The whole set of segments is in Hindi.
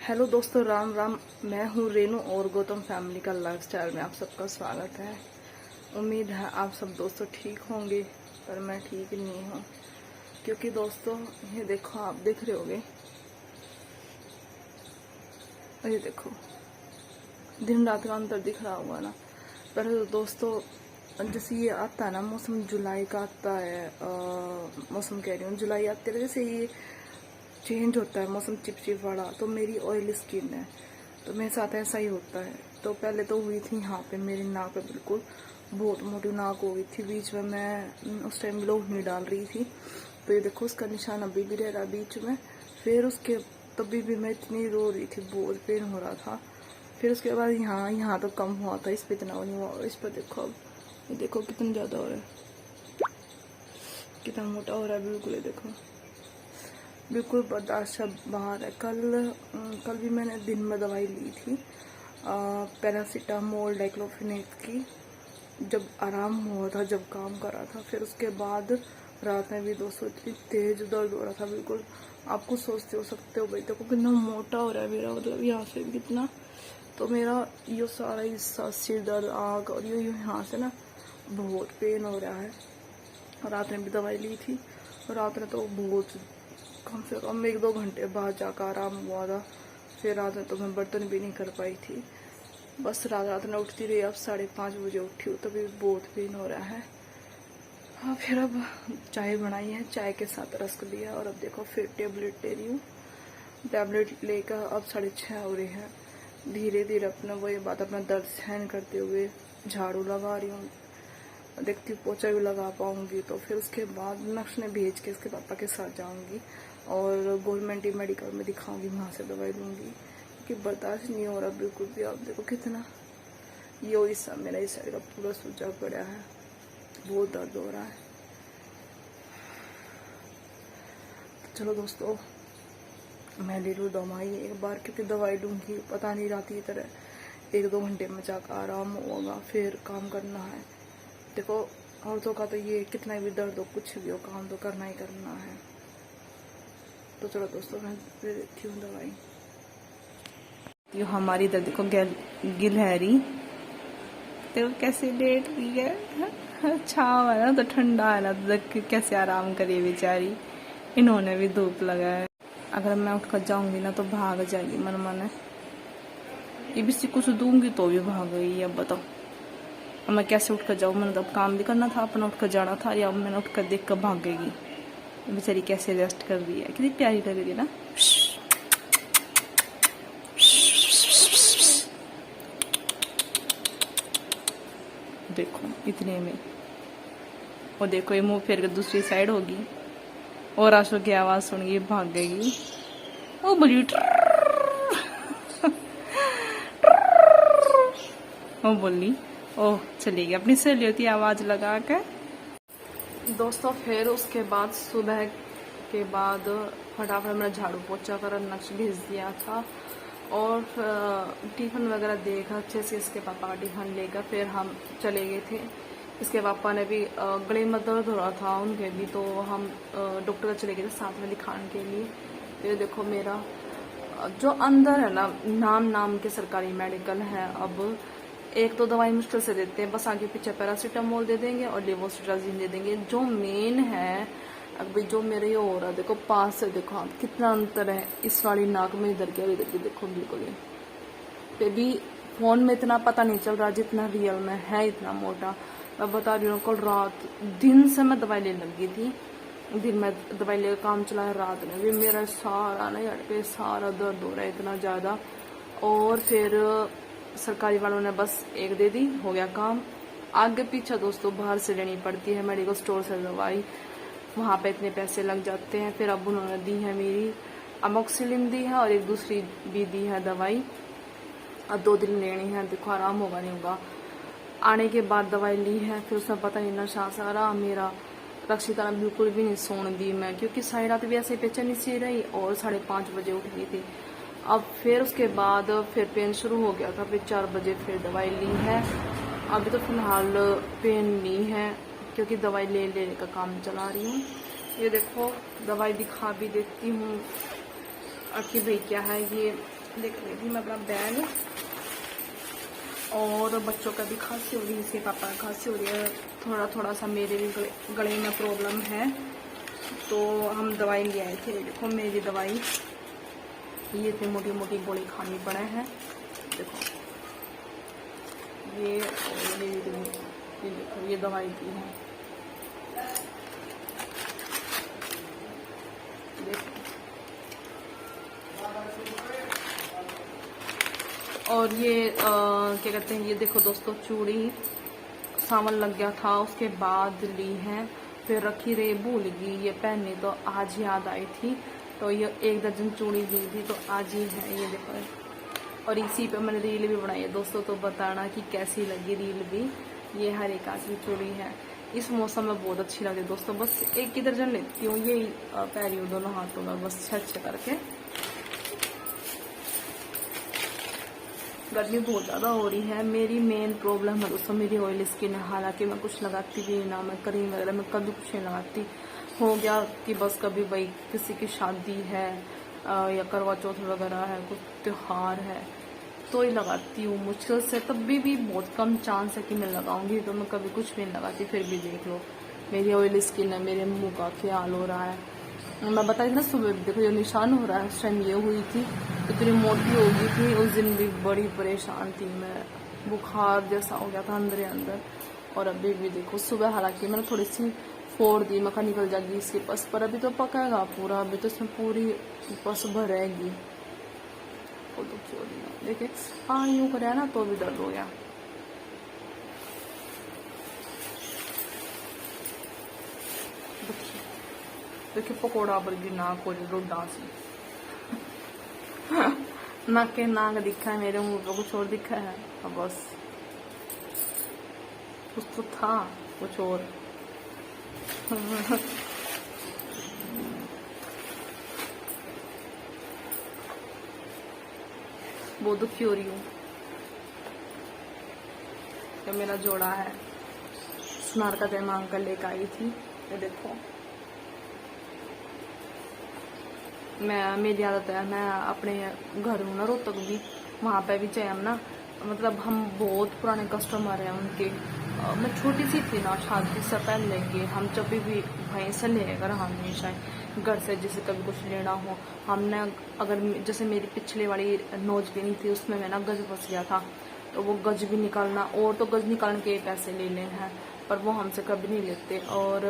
हेलो दोस्तों, राम राम। मैं हूँ रेनू और गौतम फैमिली का लाइफस्टाइल में आप सबका स्वागत है। उम्मीद है आप सब दोस्तों ठीक होंगे, पर मैं ठीक नहीं हूँ क्योंकि दोस्तों ये देखो, आप देख रहे होगे, ये देखो दिन रात का अंतर दिख रहा होगा ना। पर दोस्तों जैसे ये आता है ना मौसम, जुलाई का आता है, मौसम कह रही हूँ जुलाई आते है, जैसे ये चेंज होता है मौसम चिपचिप वाला, तो मेरी ऑयली स्किन है तो मेरे साथ ऐसा ही होता है। तो पहले तो हुई थी यहाँ पे मेरी नाक पे, बिल्कुल बहुत मोटी नाक हो गई थी। बीच में मैं उस टाइम ग्लोव नहीं डाल रही थी, तो ये देखो उसका निशान अभी भी रह रहा बीच में। फिर उसके तभी भी मैं इतनी रो रही थी, बहुत पेन हो रहा था। फिर उसके बाद यहाँ तो कम हुआ था, इस पर इतना नहीं हुआ। इस पर देखो, अब ये देखो कितना ज़्यादा हो रहा है, कितना मोटा हो रहा है बिल्कुल। ये देखो बिल्कुल बर्दाश्त बाहर है। कल भी मैंने दिन में दवाई ली थी, पैरासीटामोल डाइक्लोफिनेक की, जब आराम हुआ था, जब काम कर रहा था। फिर उसके बाद रात में भी दोस्तों इतनी तेज दर्द हो रहा था बिल्कुल। आपको सोचते हो सकते हो भाई देखो कितना मोटा हो रहा है मेरा, मतलब यहाँ से भी कितना। तो मेरा ये सारा हिस्सा, सिर दर्द, आँख और ये यहाँ से ना बहुत पेन हो रहा है। रात में भी दवाई ली थी, रात में तो बहुत कम से कम 1-2 घंटे बाद जाकर आराम हुआ था। फिर रात में तो मैं बर्तन भी नहीं कर पाई थी, बस रात में उठती रही। अब 5:30 बजे उठी हूँ, तभी बहुत पेन हो रहा है। हाँ, फिर अब चाय बनाई है, चाय के साथ रस्क लिया, और अब देखो फिर टेबलेट ले रही हूँ। टेबलेट लेकर अब 6:30 हो रहे हैं। धीरे धीरे अपना वही बात, अपना दर्द सहन करते हुए झाड़ू लगा रही हूँ, देखती हूँ पोछा भी लगा पाऊंगी। तो फिर उसके बाद नक्श ने भेज के इसके पापा के साथ जाऊंगी और गवर्नमेंट मेडिकल में दिखाऊंगी, वहाँ से दवाई लूँगी क्योंकि बर्दाश्त नहीं हो रहा बिल्कुल भी। आप देखो कितना ये हिस्सा मेरा, इस साइड का पूरा सूजा पड़ा है, बहुत दर्द हो रहा है। तो चलो दोस्तों, मैं ले लूँ दवाई एक बार, क्योंकि दवाई लूँगी पता नहीं रात की तरह 1-2 घंटे में जाकर आराम होगा, फिर काम करना है। देखो औरतों का तो ये कितना भी दर्द हो, कुछ भी हो, काम तो करना ही करना है। तो चलो दोस्तों, मैं दे देती हूँ दवाई। ये हमारी इधर देखो गिलहरी तो कैसे लेट गई है, छाव है ना तो ठंडा है ना, तो देख कैसे आराम करिए बेचारी। इन्होंने भी धूप लगाया। अगर मैं उठकर जाऊंगी ना तो भाग जाएगी मन मन। ये भी कुछ दूंगी तो भी भाग गई। अब बताओ अब मैं कैसे उठकर जाऊँ? मैंने तो अब काम भी करना था अपना, उठकर जाना था, या अब मैंने उठकर देख कर भाग गई। बेचारी कैसे रेस्ट कर रही है, कितनी प्यारी लग रही है ना। देखो इतने में, और देखो ये मुंह फेर कर दूसरी साइड होगी और आशु की आवाज सुन के भाग गई। ओ बोली वो बोली ओह चली गई अपनी सहेलियों की आवाज लगा कर। दोस्तों फिर उसके बाद सुबह के बाद फटाफट मैंने झाड़ू पोछा कर नक्श भेज दिया था, और टिफिन वगैरह देखा अच्छे से। इसके पापा का टिफिन लेकर फिर हम चले गए थे। इसके पापा ने भी गले में दर्द हो रहा था उनके भी, तो हम डॉक्टर चले गए थे साथ में दिखाने के लिए। फिर देखो मेरा जो अंदर है ना, नाम के सरकारी मेडिकल है। अब एक तो दवाई मुश्किल से देते हैं, बस आगे पीछे पैरासीटामोल दे देंगे और लेवोसिट्राजीन दे देंगे। जो मेन है अभी जो मेरे ये हो रहा है, देखो पास से देखो आप कितना अंतर है इस वाली नाक में, इधर के और इधर के देखो बिल्कुल। ये भी फोन में इतना पता नहीं चल रहा जितना रियल में है, इतना मोटा। मैं बता रही हूँ, कल रात दिन से मैं दवाई लेने लगी थी, दिन में दवाई लेकर काम चलाया, रात में भी मेरा सारा ना यार पे सारा दर्द हो रहा है इतना ज़्यादा। और फिर सरकारी वालों ने बस एक दे दी, हो गया काम। आगे पीछे दोस्तों बाहर से लेनी पड़ती है मेडिकल स्टोर से दवाई, वहाँ पे इतने पैसे लग जाते हैं। फिर अब उन्होंने दी है मेरी अमोक्सिलिन दी है और एक दूसरी भी दी है दवाई। अब 2 दिन लेनी है, देखो आराम होगा नहीं होगा। आने के बाद दवाई ली है, फिर उसमें पता नहीं नशा सारा मेरा। रक्षिता ने बिल्कुल भी नहीं सोने दी मैं, क्योंकि सारी रात भी ऐसे बेचैनी सी रही और 5:30 बजे उठ गई थी। अब फिर उसके बाद फिर पेन शुरू हो गया था, फिर 4 बजे फिर दवाई ली है। अभी तो फिलहाल पेन नहीं है क्योंकि दवाई ले का काम चला रही हूँ। ये देखो दवाई दिखा भी देती हूँ कि भाई क्या है ये, देख रही थी मैं अपना बैग, और बच्चों का भी खांसी हो रही है, इसके पापा का खांसी हो रही है, थोड़ा थोड़ा सा मेरे भी गले में प्रॉब्लम है। तो हम दवाई ले आए थे। देखो मेरी दवाई ये थे, मोटी मोटी गोली खानी पड़े हैं। देखो ये, और ये देखो ये दवाई दी है। देखो और ये क्या कहते हैं, ये देखो दोस्तों चूड़ी सावन लग गया था, उसके बाद ली है, फिर रखी रही, भूल गई, ये पहननी तो आज याद आई थी, तो ये 1 दर्जन चूड़ी दी थी, तो आज ही है ये देखो। और इसी पे मैंने रील भी बनाई है दोस्तों, तो बताना कि कैसी लगी रील भी। ये हर एक आज की चूड़ी है, इस मौसम में बहुत अच्छी लगी दोस्तों। बस 1 ही दर्जन लेती हूँ, यही पह रही हूँ दोनों हाथों में, बस अच्छे करके। गर्मी बहुत ज़्यादा हो रही है। मेरी मेन प्रॉब्लम है दोस्तों मेरी ऑयल स्किन है। हालांकि मैं कुछ लगाती भी ना, मैं क्रीम वगैरह मैं कभी कुछ नहीं लगाती। हो गया कि बस कभी भाई किसी की शादी है या करवा चौथ वगैरह है, कुछ त्यौहार है तो ही लगाती हूँ मुश्किल से, तब भी बहुत कम चांस है कि मैं लगाऊंगी, तो मैं कभी कुछ भी नहीं लगाती। फिर भी देख लो मेरी ऑयल स्किन है, मेरे मुँह का क्या हाल हो रहा है। मैं बताई ना सुबह देखो जो निशान हो रहा है, उस टाइम ये हुई थी, इतनी मोटी हो गई थी उस दिन भी, बड़ी परेशान थी मैं, बुखार जैसा हो गया था अंदर अंदर। और अभी भी देखो सुबह, हालांकि मैंने थोड़ी सी फोड़ दी, मक्खा निकल जाएगी इसके पस पर, अभी तो पकाएगा पूरा, अभी तो इसमें पूरी पस भरेगी। देखिए हाँ यूँ करे ना तो भी दर्द हो गया। देखिए पकौड़ा वर्गी नाक हो रही रोडा से। नाक के नाक दिखा है, मेरे मुंह पे कुछ और दिखा है। अब बस कुछ तो था कुछ और। बहुत दुखी हो रही हूँ। ये मेरा जोड़ा है, सुनार का मांग कर लेकर आई थी। ये देखो मेरी आदत है, मैं अपने घर हूँ ना रोहतक भी, वहाँ पे भी चाहे हम ना, मतलब हम बहुत पुराने कस्टमर हैं उनके। मैं छोटी सी थी ना शादी से पहले के, हम जब भी वहीं से लेकर हमेशा घर से जैसे कभी कुछ लेना हो, हमने अगर जैसे मेरी पिछले वाली नोज भी नहीं थी, उसमें मैं ना गज फंस गया था, तो वो गज भी निकालना, और तो गज निकालने के पैसे ले लें हैं, पर वो हमसे कभी नहीं लेते। और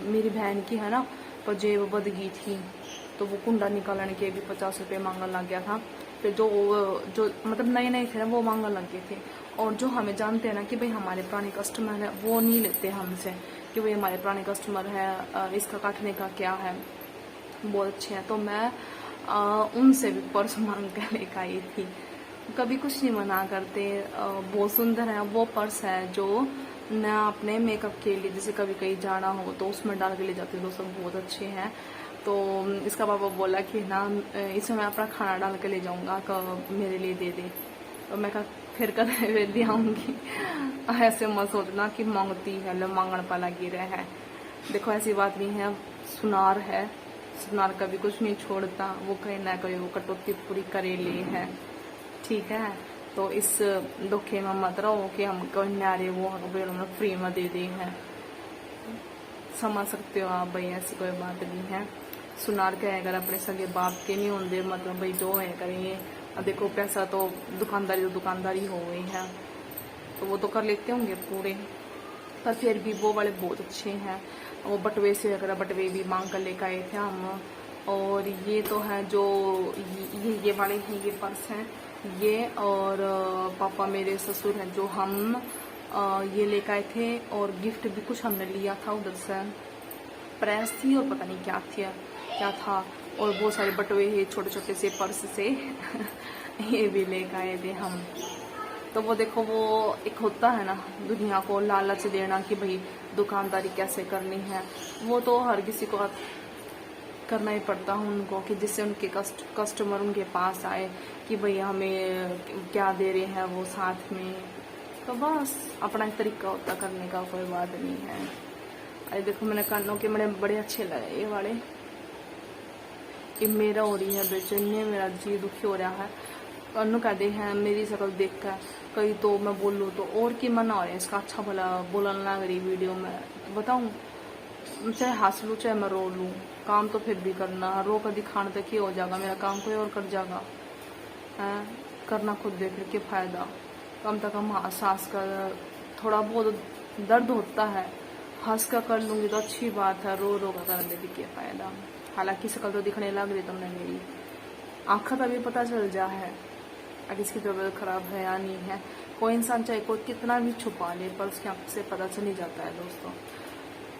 मेरी बहन की है ना, तो जेब बद गई थी, तो वो कुंडा निकालने के भी 50 रुपये मांगने लग गया था। फिर जो मतलब नए थे ना वो मांगने लग गए थे। और जो हमें जानते हैं ना कि भाई हमारे पुराने कस्टमर है, वो नहीं लेते हमसे कि भाई हमारे पुराने कस्टमर है, इसका काटने का क्या है, बहुत अच्छे हैं। तो मैं उनसे भी पर्स मांग कर लेकर आई थी, कभी कुछ नहीं मना करते। बहुत सुंदर है वो पर्स है, जो मैं अपने मेकअप के लिए जैसे कभी कहीं जाना हो तो उसमें डाल के ले जाती हूँ दोस्तों, बहुत अच्छे हैं। तो इसका पापा बोला कि ना इसमें मैं अपना खाना डाल के ले जाऊँगा, मेरे लिए दे दे। तो मैं कहा फिर कर ले आऊँगी। ऐसे मत सोचना कि मांगती है, लो मांगण पा लगी रहे है। देखो ऐसी बात नहीं है, सुनार है, सुनार कभी कुछ नहीं छोड़ता, वो कहीं ना कहीं वो कटौती पूरी करे ले है, ठीक है। तो इस दुखे में मत रहो कि हम कोई न्यारे वो हमें फ्री में दे दी है, समझ सकते हो आप भाई, ऐसी कोई बात नहीं है। सुनार के अगर अपने सगे बाप के नहीं होंगे, मतलब भाई जो है करेंगे। अब देखो पैसा तो दुकानदारी हो गई है, तो वो तो कर लेते होंगे पूरे, पर फिर भी वो वाले बहुत अच्छे हैं। वो बटवे से वगैरह बटवे भी मांग कर लेकर आए थे हम। और ये तो है जो ये वाले हैं, ये पर्स हैं ये, और पापा मेरे ससुर हैं जो हम ये लेकर आए थे। और गिफ्ट भी कुछ हमने लिया था उधर से, प्रेस थी और पता नहीं क्या था, और बहुत सारे बटवे हैं छोटे छोटे से पर्स से। ये भी लेकर आए थे हम। तो वो देखो वो एक होता है ना दुनिया को लालच देना कि भाई दुकानदारी कैसे करनी है, वो तो हर किसी को करना ही पड़ता है उनको, कि जिससे उनके कस्टमर उनके पास आए कि भाई हमें क्या दे रहे हैं वो साथ में। तो बस अपना एक तरीका होता करने का, कोई बात नहीं है। अरे देखो मैंने कानों के बड़े अच्छे लगे ये वाले, ये मेरा हो रही है बेचैनी, मेरा जी दुखी हो रहा है। अनु कहते हैं मेरी शक्ल देख कर कहीं तो मैं बोलूँ तो और की मना हो रहा है इसका अच्छा भला बोलना लग रही वीडियो में। तो बताऊँ, चाहे हंस लूँ चाहे मैं रो लूँ, काम तो फिर भी करना। रो कर दिखाने तक ही हो जाएगा, मेरा काम कोई और कर जाएगा है। करना खुद देख के फायदा, कम से कम हंस कर थोड़ा बहुत दर्द होता है, हंस कर लूँगी तो अच्छी बात है। रो रो कर करने भी क्या फायदा। हालांकि शक्ल तो दिखने लग रही तुमने मेरी, आँखा तभी पता चल जा है अगर इसकी तबीयत खराब है या नहीं है। कोई इंसान चाहे कोई कितना भी छुपा ले पर उसकी आँख से पता चल ही जाता है दोस्तों।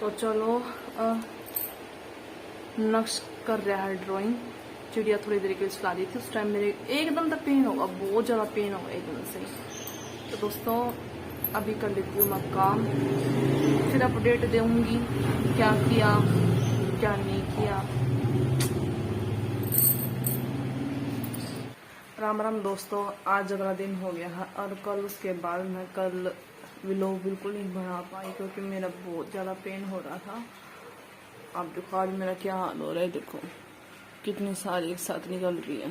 तो चलो नक्श कर रहा है ड्राइंग। चिड़िया थोड़ी देर के लिए चला दी थी, उस टाइम मेरे एकदम तक पेन होगा, बहुत ज़्यादा पेन होगा एकदम से। तो दोस्तों अभी कर लेती हूँ मैं काम, फिर अपडेट दूँगी क्या किया क्या नहीं किया। राम राम दोस्तों, आज अगला दिन हो गया है और कल उसके बाद मैं कल व्लॉग बिल्कुल नहीं बना पाई क्योंकि मेरा बहुत ज़्यादा पेन हो रहा था। अब देखो आज मेरा क्या हाल हो रहा है, देखो कितनी सारी एक साथ निकल रही है,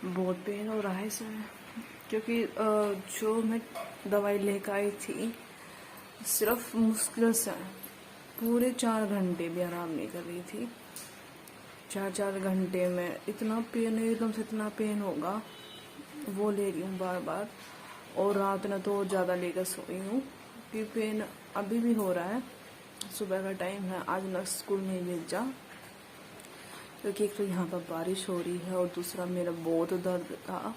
बहुत पेन हो रहा है इसमें। क्योंकि जो मैं दवाई लेकर आई थी सिर्फ मुश्किल से पूरे 4 घंटे भी आराम नहीं कर रही थी। 4 घंटे में इतना पेन है, एकदम से इतना पेन होगा, वो ले रही हूँ बार बार। और रात में तो ज़्यादा लेकर सोई हूँ कि पेन अभी भी हो रहा है। सुबह का टाइम है, आज न स्कूल में भेजा क्योंकि एक तो यहाँ पर बारिश हो रही है और दूसरा मेरा बहुत दर्द था।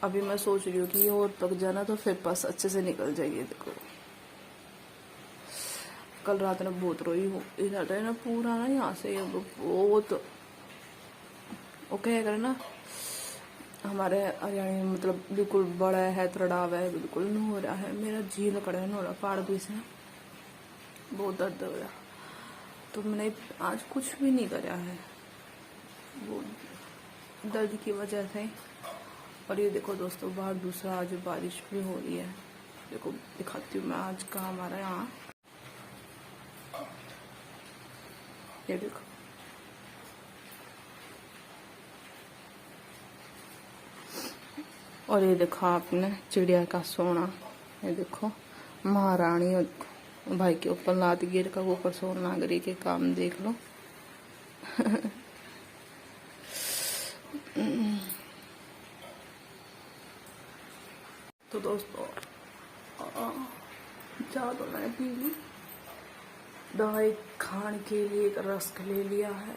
अभी मैं सोच रही हूँ कि और पक जाना तो फिर बस अच्छे से निकल जाइए। देखो कल रात में बहुत रोई हूँ, इधर है ना पूरा ना यहाँ से बहुत वो कह कर ना हमारे हरियाणा में मतलब बिल्कुल बड़ा है, तड़ाव है, बिल्कुल नहीं हो रहा है। मेरा जी लग रहा है ना पहाड़ भी से बहुत दर्द हो रहा, तो मैंने आज कुछ भी नहीं करा है वो दर्द की वजह से। और ये देखो दोस्तों बाहर दूसरा आज बारिश भी हो रही है। देखो दिखाती हूँ मैं आज का हमारा यहाँ, ये देखो और ये देखो आपने चिड़िया का सोना, ये देखो महारानी और भाई के ऊपर लात गिर का ऊपर सोना नागरी के काम देख लो। तो दोस्तों चाय तो मैंने पी ली, दवाई खाने के लिए एक रस्क ले लिया है।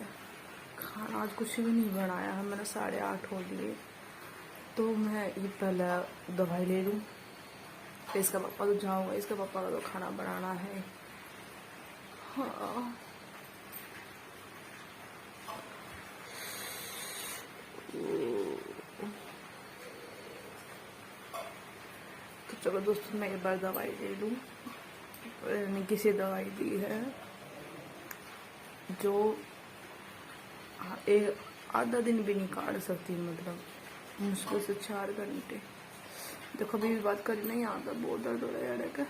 खाना आज कुछ भी नहीं बनाया है, मैंने 8:30 हो लिए। तो मैं ये पहले दवाई ले लूँ, फिर इसका पापा तो जाऊँगा, इसका पापा का तो खाना बनाना है। हाँ तो चलो दोस्तों मैं एक बार दवाई ले लूँ। मैंने किसी दवाई दी है जो एक आधा दिन भी नहीं काट सकती, मतलब मुश्किल से 4 घंटे। देखो अभी भी बात करी नहीं आता, बहुत दर्द हो रहा है यार का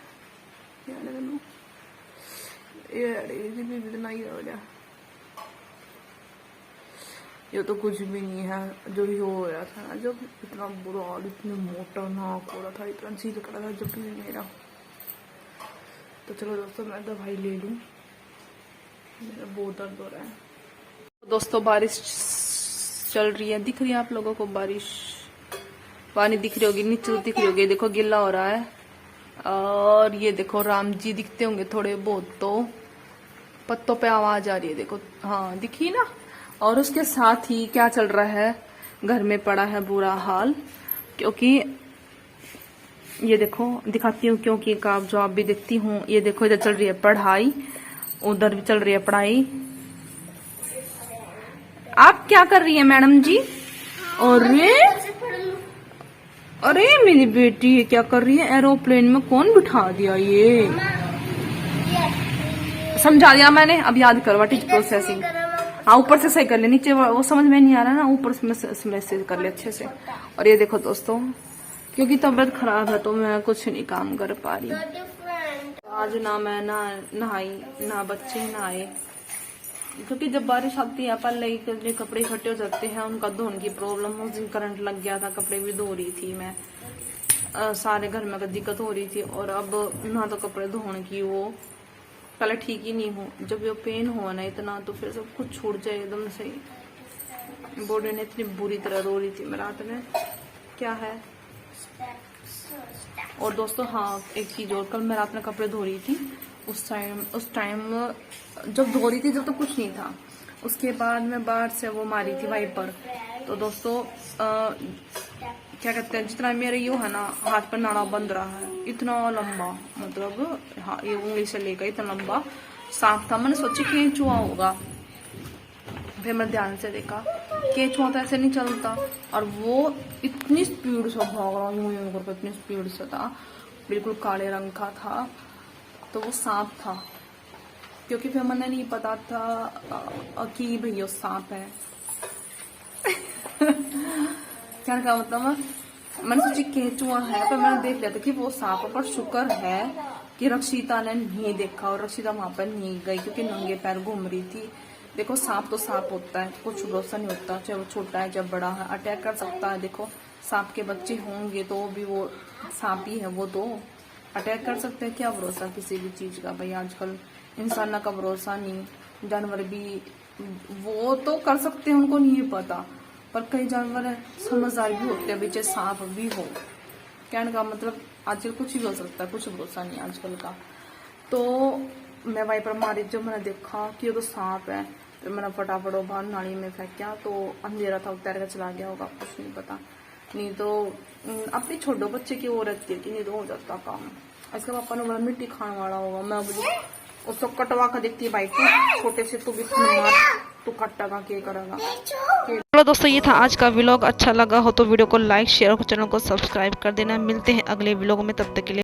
भी इतना ही हो रहा। ये तो कुछ भी नहीं है जो भी हो रहा था ना, जब इतना बुरा हाल, इतने मोटा नाक हो रहा था, इतना जी लग रहा था जब भी मेरा। तो चलो दोस्तों मैं दवाई ले लूँ, मेरा बहुत दर्द हो रहा है। दोस्तों बारिश चल रही है, दिख रही है आप लोगों को बारिश, पानी दिख रही होगी, नीचे तो दिख रही होगी, देखो गिल्ला हो रहा है। और ये देखो राम जी दिखते होंगे थोड़े बहुत, तो पत्तों पे आवाज आ रही है, देखो हाँ दिखी ना। और उसके साथ ही क्या चल रहा है, घर में पड़ा है बुरा हाल, क्योंकि ये देखो दिखाती हूँ, क्योंकि आप जो आप भी देखती हूँ, ये देखो इधर चल रही है पढ़ाई, उधर भी चल रही है पढ़ाई। आप क्या कर रही है मैडम जी? अरे मेरी बेटी क्या कर रही है, एरोप्लेन में कौन बिठा दिया? ये समझा दिया मैंने, अब याद करवा टीच प्रोसेसिंग। हाँ ऊपर से सही कर ले, नीचे वो समझ में नहीं आ रहा ना, ऊपर से मैसेज कर ले अच्छे से। और ये देखो दोस्तों क्योंकि तबीयत खराब है तो मैं कुछ नहीं काम कर पा रही। आज ना मैं नहाई ना बच्चे नहाए, क्योंकि जब बारिश आती है पहले ही कपड़े इकट्ठे हो जाते हैं, उनका धोने की प्रॉब्लम। उस दिन करंट लग गया था, कपड़े भी धो रही थी मैं, सारे घर में दिक्कत हो रही थी। और अब ना तो कपड़े धोने की वो पहले ठीक ही नहीं हो, जब ये पेन हुआ ना इतना तो फिर सब कुछ छूट जाए एकदम से। बॉडी ने इतनी बुरी तरह रो रही थी मैं रात में, क्या है। और दोस्तों हाँ, एक चीज और, कल मैं रात में कपड़े धो रही थी, उस टाइम जब धो रही थी जब तो कुछ नहीं था, उसके बाद मैं बाहर से वो मारी थी वाइपर। तो दोस्तों क्या कहते हैं, जितना मेरे ये है ना हाथ पर नाड़ा बंद रहा है, इतना लंबा, मतलब हाँ ये उंगली से लेकर इतना लंबा सांप था। मैंने सोची केंचुआ होगा, फिर मैं ध्यान से देखा केंचुआ तो ऐसे नहीं चलता, और वो इतनी स्पीड से भाग रहा यूं यूं करके, इतनी स्पीड से था, बिल्कुल काले रंग का था। तो वो सांप था, क्योंकि फिर मैंने नहीं पता था कि भैया सांप है। क्या का मतलब, मैंने सोची केंचुआ है, पर मैंने देख लिया था कि वो सांप है। पर शुक्र है कि रक्षिता ने नहीं देखा, और रक्षिता वहां पर नहीं गई, क्योंकि नंगे पैर घूम रही थी। देखो सांप तो सांप होता है, कुछ भरोसा नहीं होता, चाहे वो छोटा है चाहे बड़ा है, अटैक कर सकता है। देखो सांप के बच्चे होंगे तो भी वो सांप ही है, वो तो अटैक कर सकते हैं। क्या भरोसा किसी भी चीज का भाई, आजकल इंसान का भरोसा नहीं। जानवर भी वो तो कर सकते हैं, उनको नहीं पता, पर कई जानवर समझदार भी होते हैं, चाहे सांप भी हो। कहने का मतलब आजकल कुछ भी हो सकता है, कुछ भरोसा नहीं आजकल का। तो मैं वाइपर मारी, जब मैंने देखा कि ये तो सांप है, तो मैंने फटाफट बाहर नाली में फेंका। तो अंधेरा था, उतर के चला गया होगा, कुछ नहीं पता। नहीं तो अपने छोटे बच्चे की वो रहती है कि नहीं तो हो जाता काम। इसका पापा ने बोला मिट्टी खाने वाला होगा, मैं उसको कटवा कर देखती है बाइक को, छोटे से तो भी मार तो कट्टा का के करेगा। चलो दोस्तों, ये था आज का व्लॉग। अच्छा लगा हो तो वीडियो को लाइक शेयर और चैनल को सब्सक्राइब कर देना। मिलते हैं अगले व्लॉग में, तब तक के लिए।